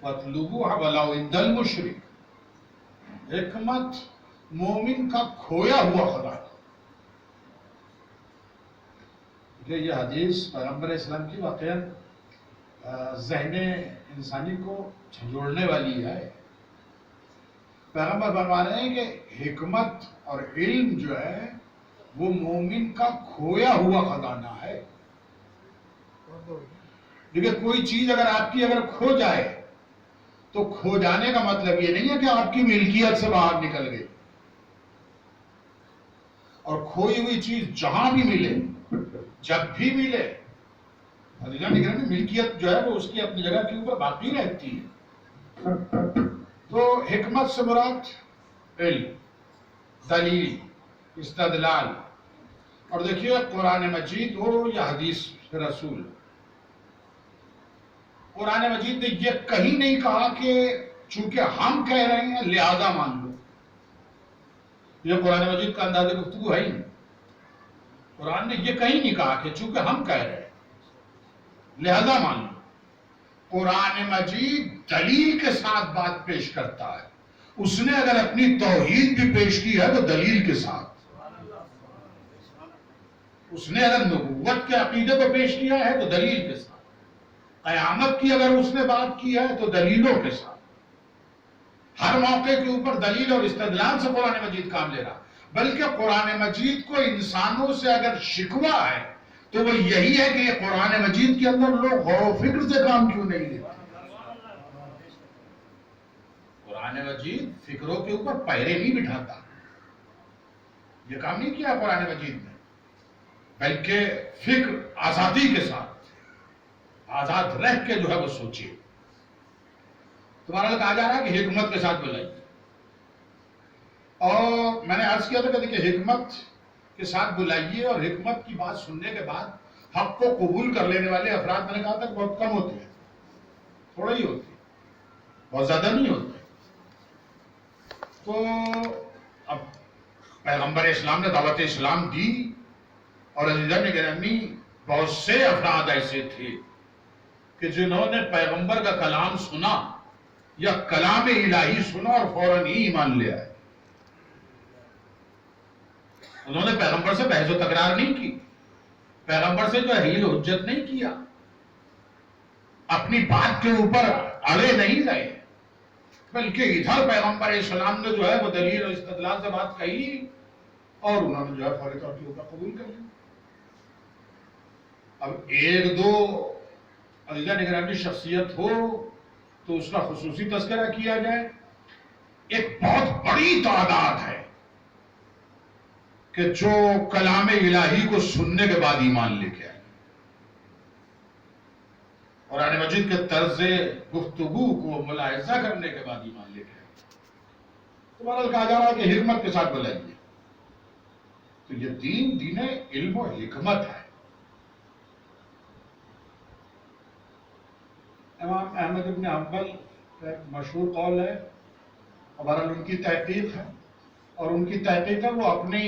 وَاطْلُبُوهَا وَلَوْ عِندَ الْمُشْرِكِ، حکمت مومن کا کھویا ہوا خزانہ. یہ حدیث پیغمبر اسلام کی واقعاً ذہن انسانی کو جھنجھوڑنے والی ہے. پیغمبر فرما رہے ہیں کہ حکمت اور علم جو ہے وہ مومن کا کھویا ہوا خزانہ ہے. دیکھیے کوئی چیز اگر آپ کی اگر کھو جائے تو کھو جانے کا مطلب یہ نہیں ہے کہ آپ کی ملکیت سے باہر نکل گئی. اور کھوئی ہوئی چیز جہاں بھی ملے، جب بھی ملے، ملکیت جو ہے وہ اس کی اپنی جگہ کے اوپر باقی رہتی ہے. تو حکمت سے مراد علم، دلیل، استدلال. اور دیکھیے قرآن مجید ہو یا حدیث رسول، قرآن مجید نے یہ کہیں نہیں کہا کہ چونکہ ہم کہہ رہے ہیں لہذا مان لو. یہ قرآن مجید کا انداز گفتگو ہے ہی نہیں. قرآن نے یہ کہیں نہیں کہا کہ چونکہ ہم کہہ رہے ہیں لہذا مان لو. قرآن مجید دلیل کے ساتھ بات پیش کرتا ہے. اس نے اگر اپنی توحید بھی پیش کی ہے تو دلیل کے ساتھ. اس نے اگر نبوت کے عقیدے کو پیش کیا ہے تو دلیل کے ساتھ. قیامت کی اگر اس نے بات کی ہے تو دلیلوں کے ساتھ. ہر موقع کے اوپر دلیل اور استدلال سے قرآن مجید کام لے رہا. بلکہ قرآن مجید کو انسانوں سے اگر شکوہ ہے تو وہ یہی ہے کہ یہ قرآن مجید کے اندر لوگ غور و فکر سے کام کیوں نہیں لیتے. قرآن مجید فکروں کے اوپر پہرے نہیں بٹھاتا. یہ کام نہیں کیا قرآن مجید نے، بلکہ فکر آزادی کے ساتھ آزاد رہ کے جو ہے وہ سوچیے. تمہارا کہا جا رہا ہے کہ حکمت کے ساتھ بلائیے. اور میں نے عرض کیا تھا کہ حکمت کے ساتھ بلائیے، اور حکمت کی بات سننے کے بعد حق کو قبول کر لینے والے افراد میں نے کہا تھا کہ بہت کم ہوتے ہیں، تھوڑا ہی ہوتے ہیں، بہت زیادہ نہیں ہوتے. تو اب پیغمبر اسلام نے دعوت اسلام دی، اور عزیزان گرامی بہت سے افراد ایسے تھے کہ جنہوں نے پیغمبر کا کلام سنا یا کلام الہی سنا اور فوراً ہی ایمان لے آئے. انہوں نے پیغمبر سے بحث و تکرار نہیں کی، پیغمبر سے جو حیل و حجت نہیں کیا، اپنی بات کے اوپر اڑے نہیں رہے، بلکہ ادھر پیغمبر اسلام نے جو ہے وہ دلیل اور استدلال سے بات کہی اور انہوں نے جو ہے فوری طور کے اوپر قبول کر لیا. اب ایک دو عزیزان گرامی شخصیت ہو تو اس کا خصوصی تذکرہ کیا جائے. ایک بہت بڑی تعداد ہے کہ جو کلام الہی کو سننے کے بعد ایمان لے کے آئے، قرآن مجید کے طرز گفتگو کو ملاحظہ کرنے کے بعد ایمان لے کے آئے. تو بہرحال کہا جا رہا ہے کہ حکمت کے ساتھ بلائیے. تو یہ دین علم و حکمت ہے. امام احمد ابن حنبل کا ایک مشہور قول ہے، بہرحال ان کی تحقیق ہے، اور ان کی تحقیق ہے وہ اپنے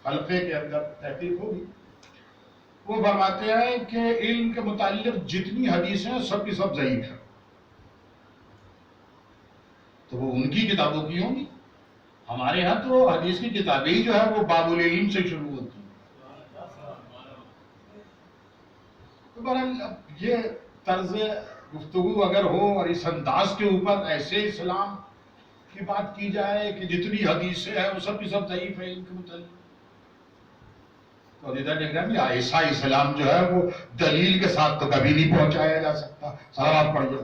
حلقے کے اندر تحقیق ہوگی. وہ فرماتے ہیں کہ علم کے متعلق جتنی حدیثیں ہیں سب کی سب ضعیف ہیں. تو وہ ان کی کتابوں کی ہوں گی. ہمارے ہاں تو حدیث کی کتابیں ہی جو ہے وہ باب العلم سے شروع ہوتی ہیں. تو بہرحال اب یہ طرز گفتگو اگر ہو اور اس انداز کے اوپر ایسے اسلام کی بات کی جائے کہ جتنی حدیثیں ہیں وہ سب کی سب ضعیف ہیں ان کے متعلق، تو ایسا اسلام جو ہے وہ دلیل کے ساتھ تو کبھی نہیں پہنچایا جا سکتا. صلوات پڑھیے.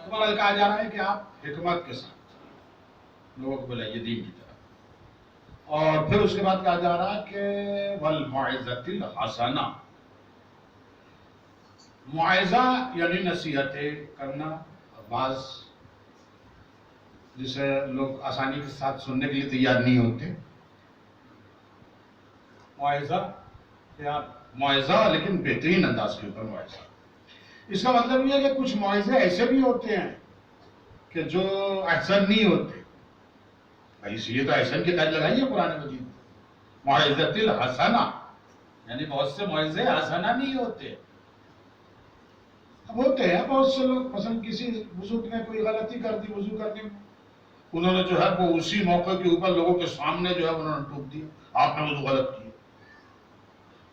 تمہارا کہا جا رہا ہے کہ آپ حکمت کے ساتھ لوگوں کو بلائیے دین کی طرف. اور پھر اس کے بعد کہا جا رہا ہے کہ والموعظۃ الحسنہ. معاوضہ یعنی نصیحتیں کرنا، بعض جسے لوگ آسانی کے ساتھ سننے کے لیے تیار نہیں ہوتے. معاوضہ کہ آپ معاوضہ لیکن بہترین انداز کے اوپر معاوضہ. اس کا مطلب یہ ہے کہ کچھ معاوضے ایسے بھی ہوتے ہیں کہ جو احسن نہیں ہوتے. اس لیے تو احسن کی قید لگائی ہے قرآن مجید. موعظۃ الحسنہ یعنی بہت سے معجزے حسنہ نہیں ہوتے. اب ہوتے ہیں بہت سے لوگ، مثلا کسی بزرگ نے کوئی غلطی کر دی وضو کرنے میں، انہوں نے جو ہے وہ اسی موقع کے اوپر لوگوں کے سامنے جو ہے انہوں نے ٹوک دیا، آپ نے وضو غلط کیا.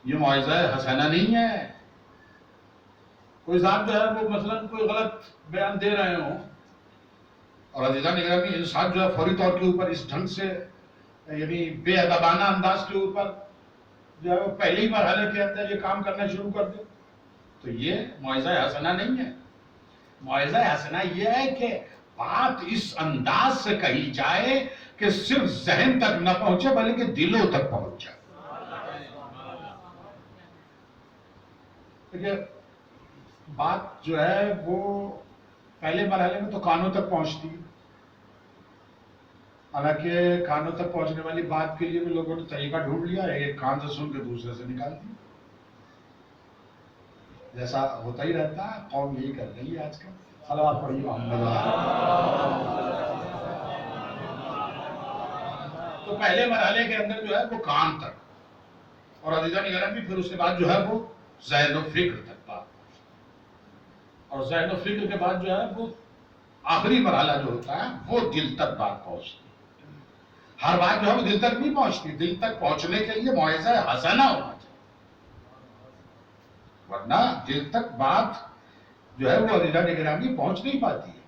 یہ معجزہ حسنہ نہیں ہے. کوئی صاحب جو ہے وہ مثلا کوئی غلط بیان دے رہے ہوں اور عزیزان گرامی انسان جو ہے فوری طور کے اوپر اس ڈھنگ سے یعنی بے ادبانہ انداز کے اوپر جو ہے وہ پہلے ہی مرحلے کے اندر یہ کام کرنا شروع کر دے، تو یہ معجزہ حسنہ نہیں ہے. معجزہ حسنہ یہ ہے کہ بات اس انداز سے کہی جائے کہ صرف ذہن تک نہ پہنچے بلکہ دلوں تک پہنچ جائے. دیکھیے بات جو ہے وہ پہلے مرحلے میں تو کانوں تک پہنچتی ہے، حالانکہ کانوں تک پہنچنے والی بات کے لیے بھی لوگوں نے طریقہ ڈھونڈ لیا ہے، ایک کان سے سن کے دوسرے سے نکال دی. جیسا ہوتا ہی رہتا ہے، قوم یہی کر رہی ہے آج کل. صلوات پڑھیے محمد. تو پہلے مرحلے کے اندر جو ہے وہ کان تک، اور عزیزان گرامی پھر اس کے بعد جو ہے وہ ذہن و فکر تک بات، اور ذہن و فکر کے بعد جو ہے وہ آخری مرحلہ جو ہوتا ہے وہ دل تک بات پہنچتی. ہر بات جو ہے وہ دل تک نہیں پہنچتی. دل تک پہنچنے کے لیے معجزہ حسنہ ہونا چاہیے، ورنہ دل تک بات جو ہے وہ عزیزان گرامی پہنچ نہیں پاتی ہے.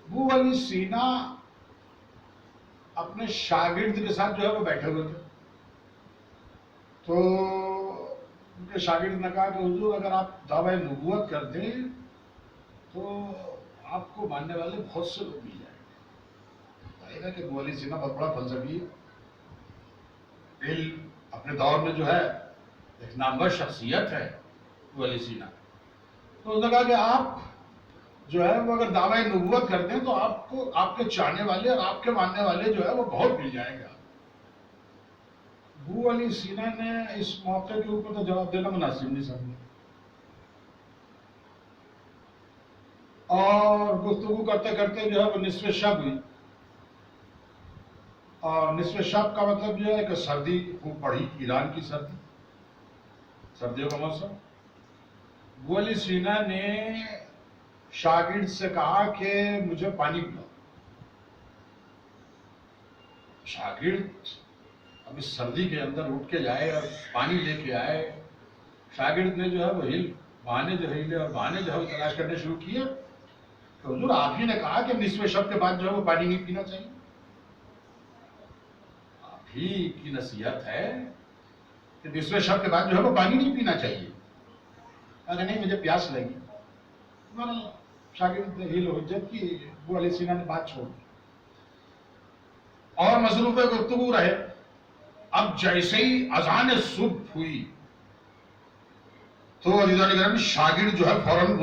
ابو علی سینا اپنے شاگرد کے ساتھ جو ہے وہ بیٹھے ہوئے تھے، تو ان کے شاگرد نے کہا کہ حضور اگر آپ دعوی نبوت کر دیں تو آپ کو ماننے والے بہت سے لوگ مل جائیں گے. ظاہر ہے کہ ابو علی سینا بہت بڑا فلسفی ہے، علم اپنے دور میں جو ہے ایک نامور شخصیت ہے ابو علی سینا. تو انہوں نے کہا کہ آپ جو ہے وہ اگر دعوی نبوت کرتے ہیں تو آپ کو آپ کے چاہنے والے اور آپ کے ماننے والے جو ہے وہ بہت مل جائیں گے. ابو علی سینا نے اس موقع کے اوپر تو جواب دینا مناسب نہیں سمجھا، اور گفتگو کرتے کرتے جو ہے وہ نصف شب ہوئی. اور نصف شب کا مطلب یہ ہے کہ سردی خوب پڑی، ایران کی سردی، سردیوں کا موسم. ابو علی سینا نے شاگرد سے کہا کہ مجھے پانی پلاؤ. شاگرد اب اس سردی کے اندر اٹھ کے جائے اور پانی لے کے آئے. شاگرد نے جو ہے وہ بہانے جو ہیلے اور بہانے جو ہے وہ تلاش کرنے شروع کیے کہ حضور آپ ہی نے کہا کہ نصف شب کے بعد جو ہے وہ پانی نہیں پینا چاہیے. آپ ہی کی نصیحت ہے کہ نصف شب کے بعد جو ہے وہ پانی نہیں پینا چاہیے. اگر نہیں مجھے پیاس لگی. شاگرد نے ہیل و حجت کی، ابو علی سینا نے بات چھوڑ دی اور مصروف گفتگو رہے. اب جیسے ہی اذان صبح ہوئی تو عزیزان گرامی شاگرد جو ہے فوراً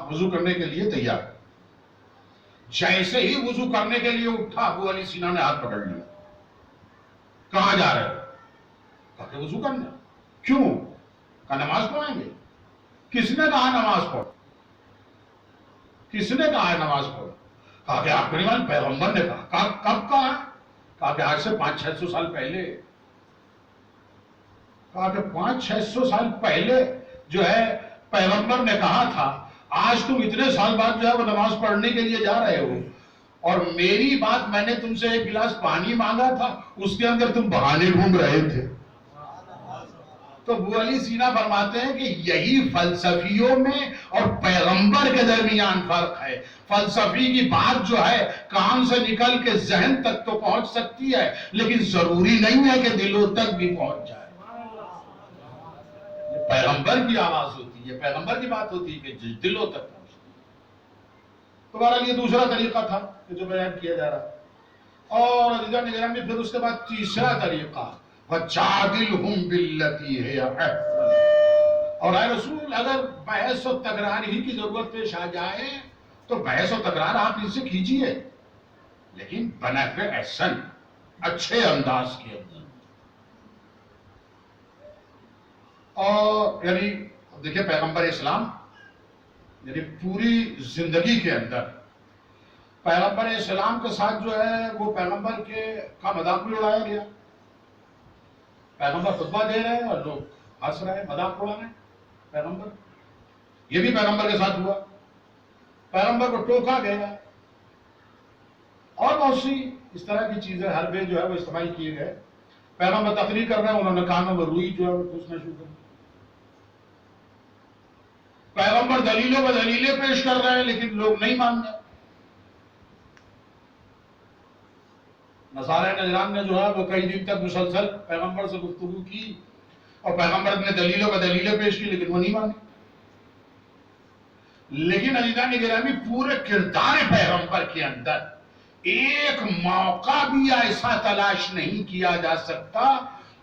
وضو کرنے کے لیے تیار. جیسے ہی وضو کرنے کے لیے اٹھا ابو علی سینا نے ہاتھ پکڑ لیا. کہاں جا رہے؟ کہا کہ وضو کرنا. کیوں؟ کہا نماز پڑھیں گے. کس نے کہا نماز پڑھ؟ کس نے کہا ہے نماز پڑھو؟ کہا کہ آپ کے پیغمبر نے کہا. کب کہا؟ کہا کہ آج سے 500-600 سال پہلے. کہا کہ 500-600 سال پہلے جو ہے پیغمبر نے کہا تھا. آج تم اتنے سال بعد جو ہے وہ نماز پڑھنے کے لیے جا رہے ہو، اور میری بات میں نے تم سے ایک گلاس پانی مانگا تھا، اس کے اندر تم بہانے ڈھونڈ رہے تھے. تو ابو علی سینا فرماتے ہیں کہ یہی فلسفیوں میں اور پیغمبر کے درمیان فرق ہے. فلسفی کی بات جو ہے کان سے نکل کے ذہن تک تو پہنچ سکتی ہے، لیکن ضروری نہیں ہے کہ دلوں تک بھی پہنچ جائے. یہ پیغمبر کی آواز ہوتی ہے، پیغمبر کی بات ہوتی ہے کہ دلوں تک پہنچتی ہے. تو بہرحال یہ دوسرا طریقہ تھا کہ جو بیان کیا جا رہا. اور عزیزان گرامی پھر اس کے بعد تیسرا طریقہ وَجَادِلْهُمْ بِالَّتِي هِيَ أَحْسَنُ. اور اے رسول اگر بحث و تکرار ہی کی ضرورت پیش آ جائے تو بحث و تکرار آپ ان سے کیجئے، لیکن بنحو احسن، اچھے انداز کے اندر. اور یعنی دیکھیں پیغمبر اسلام یعنی پوری زندگی کے اندر پیغمبر اسلام کے ساتھ جو ہے وہ پیغمبر کا مذاق بھی اڑایا گیا. پیغمبر خطبہ دے رہے ہیں اور لوگ ہنس رہے ہیں، مذاق اڑا رہے ہیں پیغمبر. یہ بھی پیغمبر کے ساتھ ہوا، پیغمبر کو ٹوکا گیا اور بہت سی اس طرح کی چیزیں حربے جو ہے وہ استعمال کیے گئے. پیغمبر تقریر کر رہے ہیں، انہوں نے کانوں میں روئی جو ہے وہ پوچھنا شروع کر دی. پیغمبر دلیلوں پر دلیلیں پیش کر رہے ہیں لیکن لوگ نہیں مان رہے. نصارہ نجران نے جو ہے وہ کئی دن تک مسلسل پیغمبر سے گفتگو کی اور پیغمبر نے دلیلوں پر دلیلیں پیش کی لیکن وہ نہیں مانے. لیکن عزیزان گرامی پورے کردار پیغمبر کے اندر ایک موقع بھی ایسا تلاش نہیں کیا جا سکتا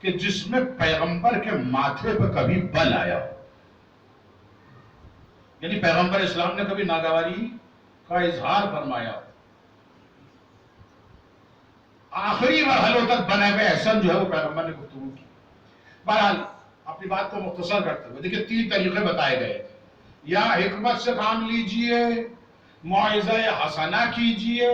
کہ جس میں پیغمبر کے ماتھے پہ کبھی بل آیا ہو. یعنی پیغمبر اسلام نے کبھی ناگواری کا اظہار فرمایا ہو. آخری مرحلوں تک بنے ہوئے احسن جو ہے وہ پیغمبر نے گفتگو کی. بہرحال اپنی بات کو مختصر کرتے ہوئے دیکھیں 3 طریقے بتائے گئے. یا حکمت سے کام لیجئے، موعظہ حسنہ کیجئے،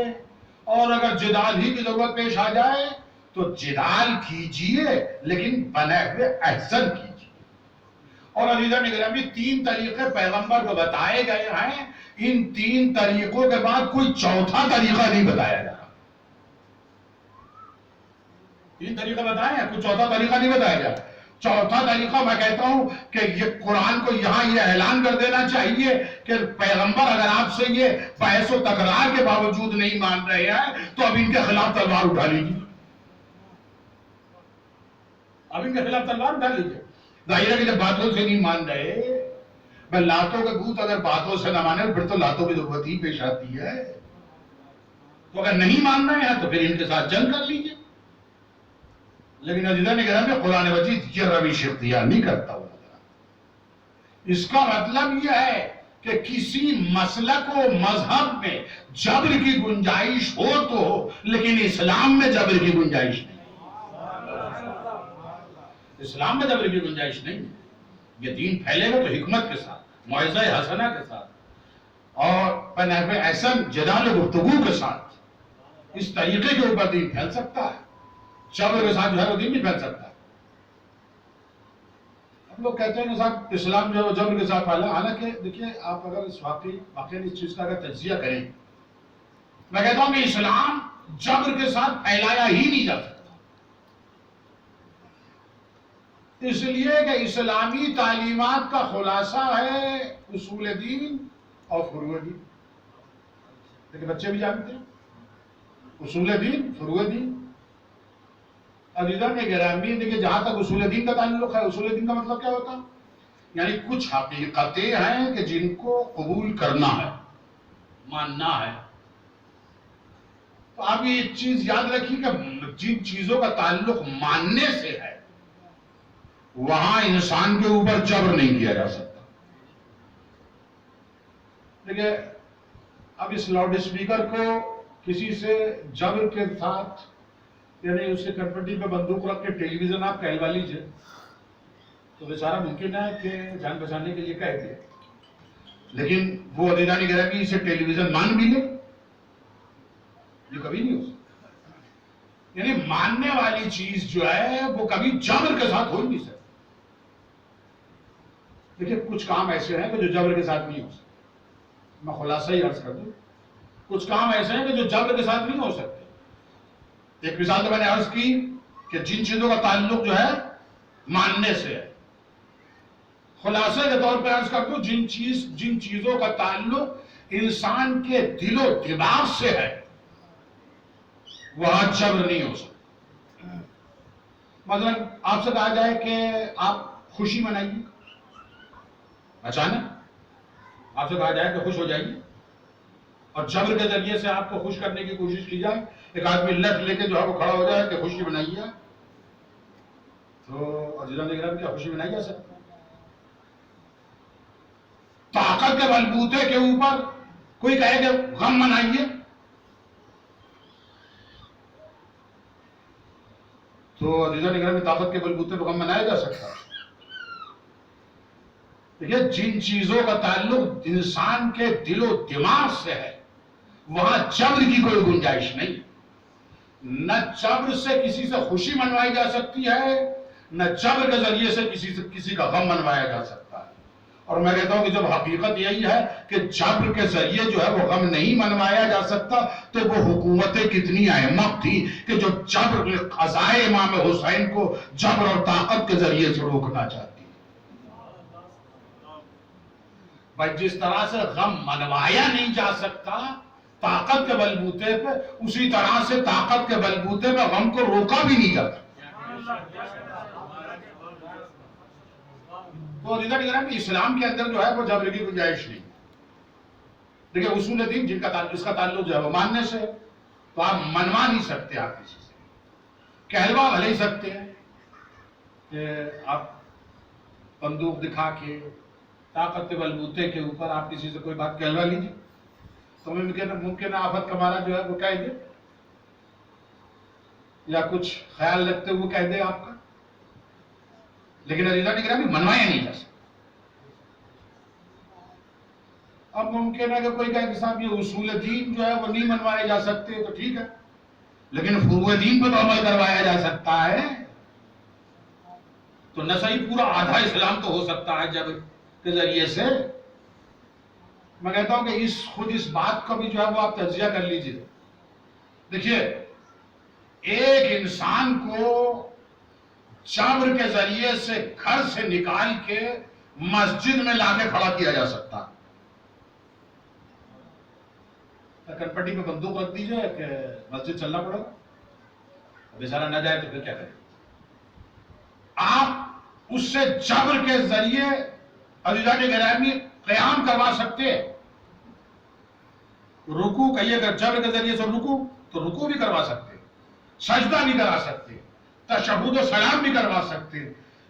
اور اگر جدال ہی کی ضرورت پیش آ جائے تو جدال کیجئے لیکن بنے ہوئے احسن کیجئے. اور عزیزان گرامی 3 طریقے پیغمبر کو بتائے گئے ہیں. ان 3 طریقوں کے بعد کوئی چوتھا طریقہ نہیں بتایا جا رہا. 3 طریقے بتائے ہیں، کوئی چوتھا طریقہ نہیں بتایا جا رہا. چوتھا طریقہ میں کہتا ہوں کہ یہ قرآن کو یہاں یہ اعلان کر دینا چاہیے کہ پیغمبر اگر آپ سے یہ بحث و تکرار کے باوجود نہیں مان رہے ہیں تو اب ان کے خلاف تلوار اٹھا لیجیے. اب ان کے خلاف تلوار اٹھا لیجیے. ظاہر ہے کہ جب باتوں سے نہیں مان رہے، بھائی لاتوں کے بھوت اگر باتوں سے نہ مانے پھر تو لاتوں کی ضرورت ہی پیش آتی ہے. تو اگر نہیں مان رہے ہیں تو پھر ان کے ساتھ جنگ کر لیجیے. لیکن عزیزان گرامی قرآن مجید یہ روش اختیار نہیں کرتا ہوا. اس کا مطلب یہ ہے کہ کسی مسلک و مذہب میں جبر کی گنجائش ہو تو ہو، لیکن اسلام میں جبر کی گنجائش نہیں. اسلام میں جبر کی گنجائش نہیں. یہ دین پھیلے گا تو حکمت کے ساتھ، موعظہ حسنہ کے ساتھ اور بنحو احسن جدال و گفتگو کے ساتھ اس طریقے کے اوپر دین پھیل سکتا ہے. جبر کے ساتھ جو ہے وہ دین نہیں پھیل سکتا. ہم لوگ کہتے ہیں کہ صاحب اسلام جو ہے وہ جبر کے ساتھ پھیلا. حالانکہ دیکھیے آپ اگر اس واقعی اس چیز کا اگر تجزیہ کریں، میں کہتا ہوں کہ اسلام جبر کے ساتھ پھیلایا ہی نہیں جا سکتا. اس لیے کہ اسلامی تعلیمات کا خلاصہ ہے اصول دین اور فروع دین. لیکن بچے بھی جانتے ہیں اصول دین، فروع دین. عزیزان گرامی دیکھیں جہاں تک اصول دین کا تعلق ہے، اصول دین کا مطلب کیا ہوتا ہے؟ یعنی کچھ حقیقتیں ہیں کہ جن کو قبول کرنا ہے، ماننا ہے. تو آپ یہ چیز یاد رکھیے کہ جن چیزوں کا تعلق ماننے سے ہے وہاں انسان کے اوپر جبر نہیں کیا جا سکتا. دیکھیں اب اس لاؤڈ اسپیکر کو کسی سے جبر کے ساتھ یعنی اس کے کنپٹی پہ بندوق رکھ کے ٹیلی ویژن آپ کہلوا لیجئے تو بیچارہ ممکن ہے کہ جان بچانے کے لیے کہہ دے. لیکن وہ عزیزان گرامی اسے ٹیلی ویژن مان بھی لے، یہ کبھی نہیں ہو سکتا. یعنی ماننے والی چیز جو ہے وہ کبھی جبر کے ساتھ ہو ہی نہیں سکتی. دیکھیں کچھ کام ایسے ہیں کہ جو جبر کے ساتھ نہیں ہو سکتے. میں خلاصہ ہی عرض کر دوں، کچھ کام ایسے ہیں کہ جو جبر کے ساتھ نہیں ہو سکتے. ایک مثال تو میں نے عرض کی کہ جن چیزوں کا تعلق جو ہے ماننے سے ہے. خلاصے کے طور پہ عرض کر دوں جن چیزوں کا تعلق انسان کے دل و دماغ سے ہے وہاں جبر نہیں ہو سکتا. مثلا آپ سے کہا جائے کہ آپ خوشی منائیے، اچانک آپ سے کہا جائے کہ خوش ہو جائیے اور جبر کے ذریعے سے آپ کو خوش کرنے کی کوشش کی جائے. ایک آدمی لٹ لے کے جو ہے وہ کھڑا ہو جائے کہ خوشی منائیے، تو عزیزان گرامی کیا خوشی منائی جا سکتی؟ طاقت کے بلبوتے کے اوپر کوئی کہے کہ غم منائیے تو عزیزان گرامی طاقت کے بلبوتے پہ غم منایا جا سکتا ہے. دیکھیے جن چیزوں کا تعلق انسان کے دل و دماغ سے ہے وہاں جبر کی کوئی گنجائش نہیں. نہ جبر سے کسی سے خوشی منوائی جا سکتی ہے، نہ جبر کے ذریعے سے کسی کا غم منوایا جا سکتا ہے. اور میں کہتا ہوں کہ جب حقیقت یہی ہے کہ جبر کے ذریعے جو ہے وہ غم نہیں منوایا جا سکتا تو وہ حکومتیں کتنی احمق تھی کہ جو جبر قضائے امام حسین کو جبر اور طاقت کے ذریعے سے روکنا چاہتی. بھائی جس طرح سے غم منوایا نہیں جا سکتا طاقت کے بلبوتے پہ، اسی طرح سے طاقت کے بلبوتے پہ غم کو روکا بھی نہیں جاتا. تو عزیزان گرامی اسلام کے اندر جو ہے وہ جبر کی گنجائش نہیں. دیکھیں اصول دین جس کا تعلق جو ہے وہ ماننے سے، تو آپ منوا نہیں سکتے آپ کسی سے. کہلوا بھلے ہی سکتے ہیں کہ آپ بندوق دکھا کے طاقت کے بلبوتے کے اوپر آپ کسی سے کوئی بات کہلوا لیجیے تو ممکن ہے آفت کا مارا جو ہے وہ کہہ دے یا کچھ خیال رکھتے ہوئے کہہ دے آپ کا. لیکن عزیزان گرامی منوایا نہیں جا سکتا. اب ممکن ہے کہ کوئی کہے کہ صاحب یہ اصول دین جو ہے وہ نہیں منوائے جا سکتے تو ٹھیک ہے، لیکن فروع دین پہ تو عمل کروایا جا سکتا ہے. تو نہ صحیح پورا آدھا اسلام تو ہو سکتا ہے جب کے ذریعے سے. میں کہتا ہوں کہ خود اس بات کا بھی جو ہے وہ آپ تجزیہ کر لیجئے. دیکھیے ایک انسان کو جبر کے ذریعے سے گھر سے نکال کے مسجد میں لا کے کھڑا کیا جا سکتا. کنپٹی پہ بندوق رکھ دیجئے کہ مسجد چلنا پڑے گا، بیچارہ نہ جائے تو پھر کیا کرے. آپ اس سے جبر کے ذریعے عزیزان گرامی قیام کروا سکتے. رکوع کہیے کہ جبر کے ذریعے سے رکوع تو رکوع بھی کروا سکتے، سجدہ بھی کرا سکتے، تشہد و سلام بھی کروا سکتے.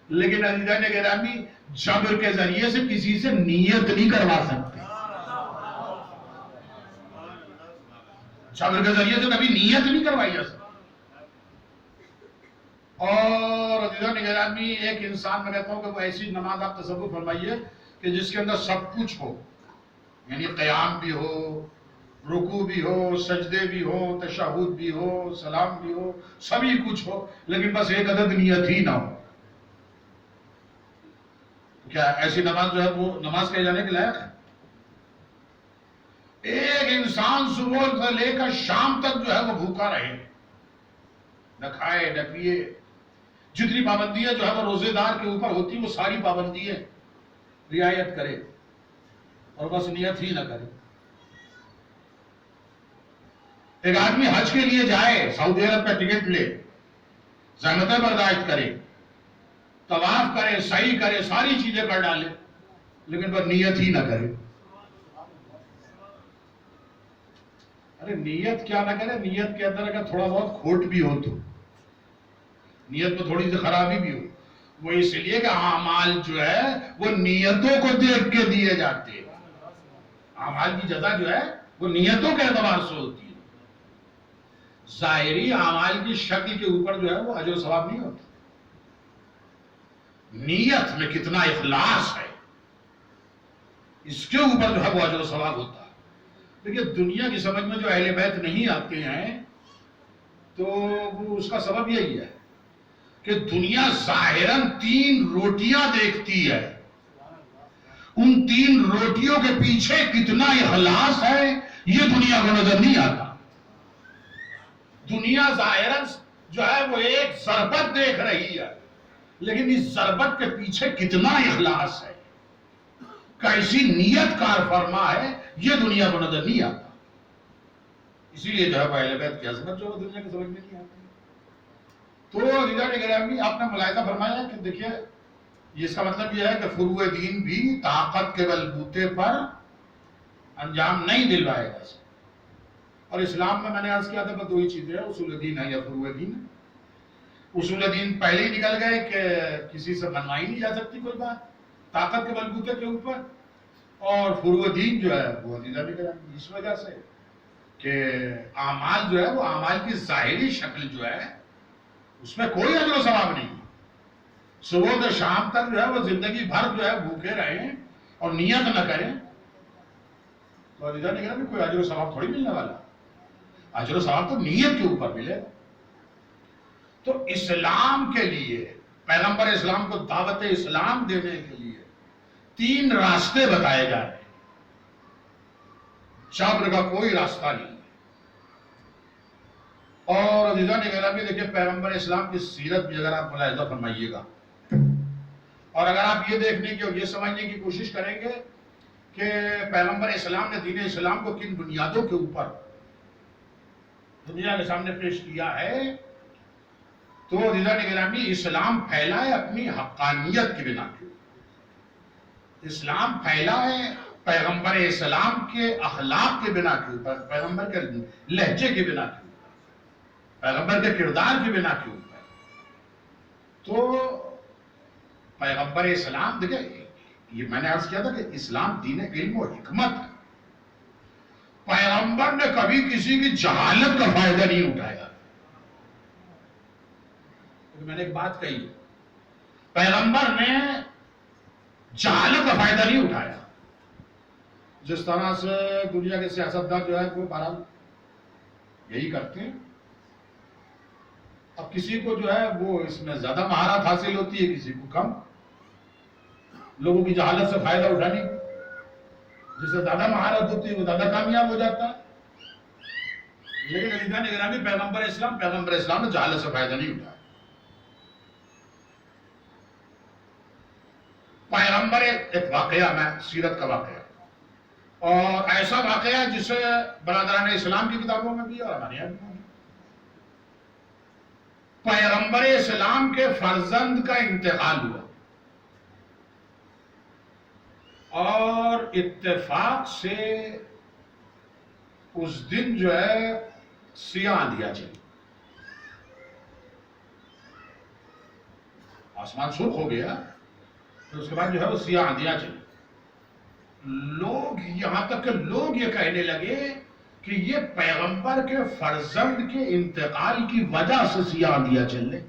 لیکن عزیزان گرامی جبر کے ذریعے سے کسی سے نیت نہیں کروا سکتے. جبر کے ذریعے سے کبھی نیت نہیں کروائی جا سکتی. اور عزیزان گرامی ایک انسان میں کہتا ہوں کہ وہ ایسی نماز آپ تصور فرمائیے کہ جس کے اندر سب کچھ ہو، یعنی قیام بھی ہو، رکوع بھی ہو، سجدے بھی ہو، تشہد بھی ہو، سلام بھی ہو، سبھی کچھ ہو، لیکن بس ایک عدد نیت ہی نہ ہو. کیا ایسی نماز جو ہے وہ نماز کہے جانے کے لائق ہے؟ ایک انسان صبح سے لے کر شام تک جو ہے وہ بھوکا رہے، نہ کھائے نہ پیے، جتنی پابندیاں جو ہے وہ روزے دار کے اوپر ہوتی وہ ساری پابندیاں رعایت کرے اور بس نیت ہی نہ کرے. ایک آدمی حج کے لیے جائے، سعودی عرب کا ٹکٹ لے، زحمتیں برداشت کرے، طواف کرے، سعی کرے، ساری چیزیں کر ڈالے، لیکن پر نیت ہی نہ کرے. ارے نیت کیا نہ کرے، نیت کے اندر اگر تھوڑا بہت کھوٹ بھی ہو تو، نیت میں تھوڑی سی خرابی بھی ہو، وہ اس لیے کہ اعمال جو ہے وہ نیتوں کو دیکھ کے دیے جاتے ہیں. اعمال کی جزا جو ہے وہ نیتوں کے اعتبار سے ہوتی ہے. ظاہری اعمال کی شکل کے اوپر جو ہے وہ اجر و ثواب نہیں ہوتا. نیت میں کتنا اخلاص ہے اس کے اوپر جو ہے وہ اجر و ثواب ہوتا ہے. دیکھیے دنیا کی سمجھ میں جو اہل بیت نہیں آتے ہیں تو وہ اس کا سبب یہی ہے کہ دنیا ظاہراً 3 روٹیاں دیکھتی ہے، ان 3 روٹیوں کے پیچھے کتنا اخلاص ہے یہ دنیا کو نظر نہیں آتا. دنیا ظاہراً جو ہے وہ ایک ضربت دیکھ رہی ہے، لیکن اس ضربت کے پیچھے کتنا اخلاص ہے، کیسی نیت کار فرما ہے یہ دنیا کو نظر نہیں آتا. اسی لیے جو ہے اہل بیت کی عظمت جو ہے دنیا کی سمجھ میں نہیں آتی. تو عزیزان گرامی آپ نے ملاحظہ فرمایا کہ دیکھیے اس کا مطلب یہ ہے کہ فروع دین بھی طاقت کے بلبوتے پر انجام نہیں دلوائے گا. اور اسلام میں نے عرض کیا تھا کہ 2 ہی چیزیں ہیں، اصول دین ہے یا فروع دین ہے. اصول دین پہلے ہی نکل گئے کہ کسی سے منوائی نہیں جا سکتی کوئی بات طاقت کے بلبوتے کے اوپر. اور فروع دین جو ہے وہ عزیزان گرامی اس وجہ سے کہ اعمال جو ہے وہ اعمال کی ظاہری شکل جو ہے اس میں کوئی اجر و ثواب نہیں. صبح سے شام تک جو ہے وہ زندگی بھر جو ہے بھوکے رہیں اور نیت نہ کریں تو عزیزان گرامی کوئی اجر و ثواب تھوڑی ملنے والا. اجر و ثواب تو نیت کے اوپر ملے. تو اسلام کے لیے پیغمبر اسلام کو دعوت اسلام دینے کے لیے 3 راستے بتائے جا رہے ہیں، صبر کا کوئی راستہ نہیں۔ اور عزیزان گرامی دیکھیے پیغمبر اسلام کی سیرت بھی اگر آپ ملاحظہ فرمائیے گا، اور اگر آپ یہ دیکھنے کی اور یہ سمجھنے کی کوشش کریں گے کہ پیغمبر اسلام نے دین اسلام کو کن بنیادوں کے اوپر دنیا کے سامنے پیش کیا ہے، تو عزیزان گرامی اسلام پھیلا ہے اپنی حقانیت کی بنا کے، اسلام پھیلا ہے پیغمبر اسلام کے اخلاق کے بنا کے اوپر، پیغمبر کے لہجے کی بنا کے اوپر، پیغمبر کے کردار کی بنا کے اوپر۔ تو پیغمبر اسلام دیکھیں، یہ میں نے عرض کیا تھا کہ اسلام دین علم و حکمت ہے، پیغمبر نے کبھی کسی کی جہالت کا فائدہ نہیں اٹھایا۔ میں نے ایک بات کہی، پیغمبر نے جہالت کا فائدہ نہیں اٹھایا، جس طرح سے دنیا کے سیاستدان جو ہے وہ بہرحال یہی کرتے ہیں۔ اب کسی کو جو ہے وہ اس میں زیادہ مہارت حاصل ہوتی ہے، کسی کو کم، لوگوں کی جہالت سے فائدہ اٹھانی، جس سے زیادہ مہارت ہوتی ہے وہ زیادہ کامیاب ہو جاتا ہے۔ لیکن عزیزان گرامی پیغمبر اسلام نے جہالت سے فائدہ نہیں اٹھایا۔ پیغمبر ایک واقعہ میں سیرت کا واقعہ، اور ایسا واقعہ جسے برادران اسلام کی کتابوں میں بھی اور ہمارے یہاں بھی، پیغمبر اسلام کے فرزند کا انتقال ہوا، اور اتفاق سے اس دن جو ہے سیاہ آندھیاں چلی، آسمان سرخ ہو گیا، تو اس کے بعد جو ہے وہ سیاہ آندھیاں چلی۔ لوگ یہاں تک کہ لوگ یہ کہنے لگے کہ یہ پیغمبر کے فرزند کے انتقال کی وجہ سے سیاہ آندھیاں چل رہے۔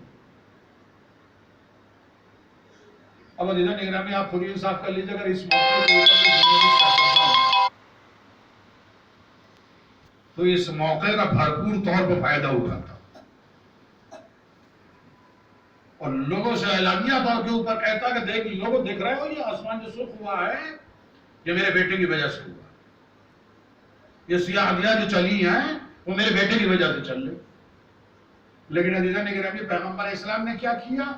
اب عزیزان گرامی آپ خود انصاف کر لیجیے، اگر اس موقع کے اوپر تو اس موقع کا بھرپور طور پہ فائدہ اٹھاتا اور لوگوں سے اعلانیہ طور کے اوپر کہتا کہ دیکھ لوگوں دیکھ رہے ہو، یہ آسمان جو سرخ ہوا ہے یہ میرے بیٹے کی وجہ سے ہوا، یہ سیاہ آندھیاں جو چلی ہیں وہ میرے بیٹے کی وجہ سے چل رہی۔ لیکن عزیزان گرامی پیغمبر اسلام نے کیا کیا؟